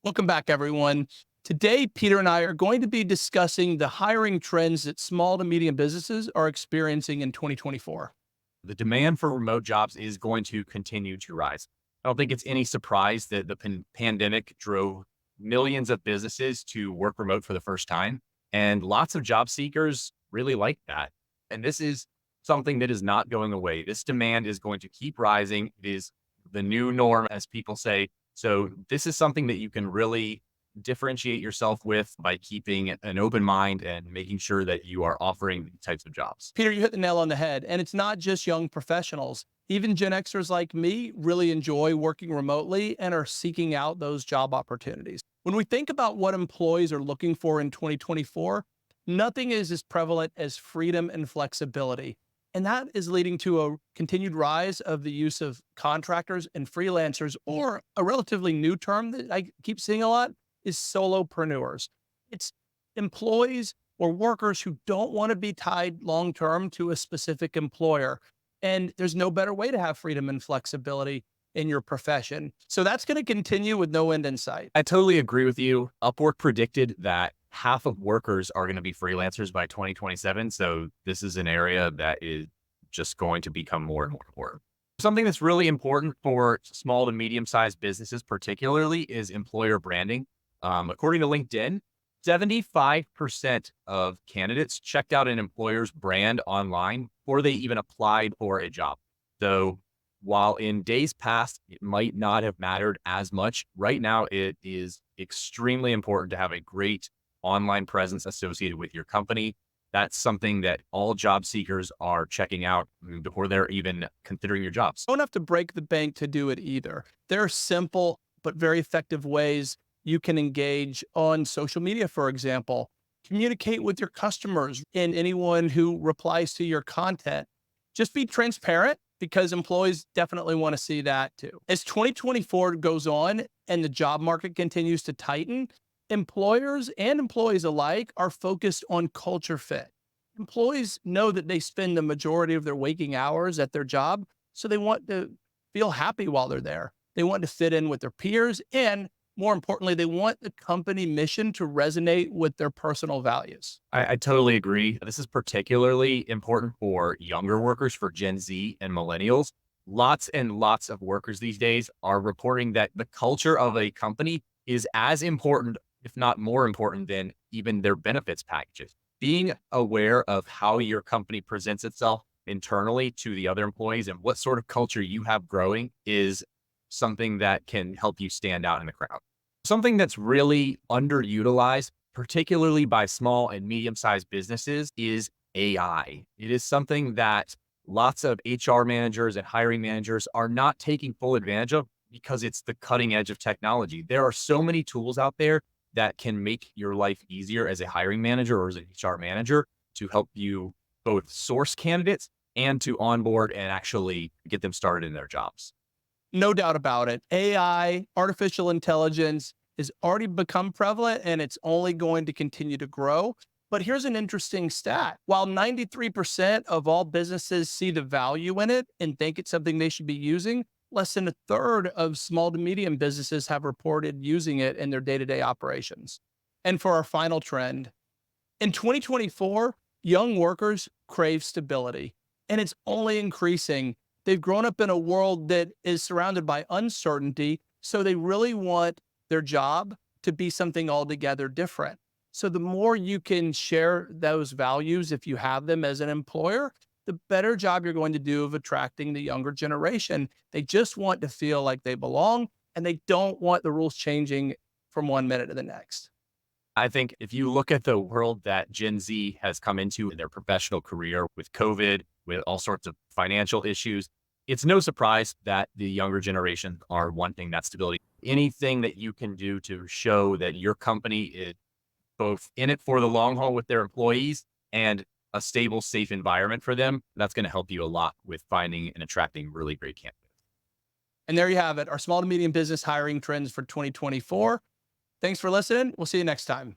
Welcome back, everyone. Today, Peter and I are going to be discussing the hiring trends that small to medium businesses are experiencing in 2024. The demand for remote jobs is going to continue to rise. I don't think it's any surprise that the pandemic drove millions of businesses to work remote for the first time. And lots of job seekers really like that. And this is something that is not going away. This demand is going to keep rising. It is the new norm, as people say. So this is something that you can really differentiate yourself with by keeping an open mind and making sure that you are offering these types of jobs. Peter, you hit the nail on the head. And it's not just young professionals. Even Gen Xers like me really enjoy working remotely and are seeking out those job opportunities. When we think about what employees are looking for in 2024, nothing is as prevalent as freedom and flexibility. And that is leading to a continued rise of the use of contractors and freelancers, or a relatively new term that I keep seeing a lot is solopreneurs. It's employees or workers who don't want to be tied long term to a specific employer. And there's no better way to have freedom and flexibility in your profession. So that's going to continue with no end in sight. I totally agree with you. Upwork predicted that half of workers are going to be freelancers by 2027. So this is an area that is just going to become more and more important. Something that's really important for small to medium-sized businesses particularly is employer branding. According to LinkedIn, 75% of candidates checked out an employer's brand online before they even applied for a job. So while in days past, it might not have mattered as much, right now it is extremely important to have a great online presence associated with your company. That's something that all job seekers are checking out before they're even considering your jobs. You don't have to break the bank to do it either. There are simple but very effective ways you can engage on social media, for example. Communicate with your customers and anyone who replies to your content. Just be transparent, because employees definitely want to see that too. As 2024 goes on and the job market continues to tighten, employers and employees alike are focused on culture fit. Employees know that they spend the majority of their waking hours at their job, so they want to feel happy while they're there. They want to fit in with their peers, and more importantly, they want the company mission to resonate with their personal values. I totally agree. This is particularly important for younger workers, for Gen Z and millennials. Lots and lots of workers these days are reporting that the culture of a company is as important, if not more important, than even their benefits packages. Being aware of how your company presents itself internally to the other employees and what sort of culture you have growing is something that can help you stand out in the crowd. Something that's really underutilized, particularly by small and medium-sized businesses, is AI. It is something that lots of HR managers and hiring managers are not taking full advantage of because it's the cutting edge of technology. There are so many tools out there that can make your life easier as a hiring manager or as an HR manager to help you both source candidates and to onboard and actually get them started in their jobs. No doubt about it. AI, artificial intelligence, has already become prevalent, and it's only going to continue to grow. But here's an interesting stat. While 93% of all businesses see the value in it and think it's something they should be using, less than a third of small to medium businesses have reported using it in their day-to-day operations. And for our final trend, in 2024, young workers crave stability, and it's only increasing. They've grown up in a world that is surrounded by uncertainty, so they really want their job to be something altogether different. So the more you can share those values, if you have them as an employer, the better job you're going to do of attracting the younger generation. They just want to feel like they belong, and they don't want the rules changing from one minute to the next. I think if you look at the world that Gen Z has come into in their professional career with COVID, with all sorts of financial issues, it's no surprise that the younger generation are wanting that stability. Anything that you can do to show that your company is both in it for the long haul with their employees and a stable, safe environment for them, that's going to help you a lot with finding and attracting really great candidates. And there you have it, our small to medium business hiring trends for 2024. Thanks for listening. We'll see you next time.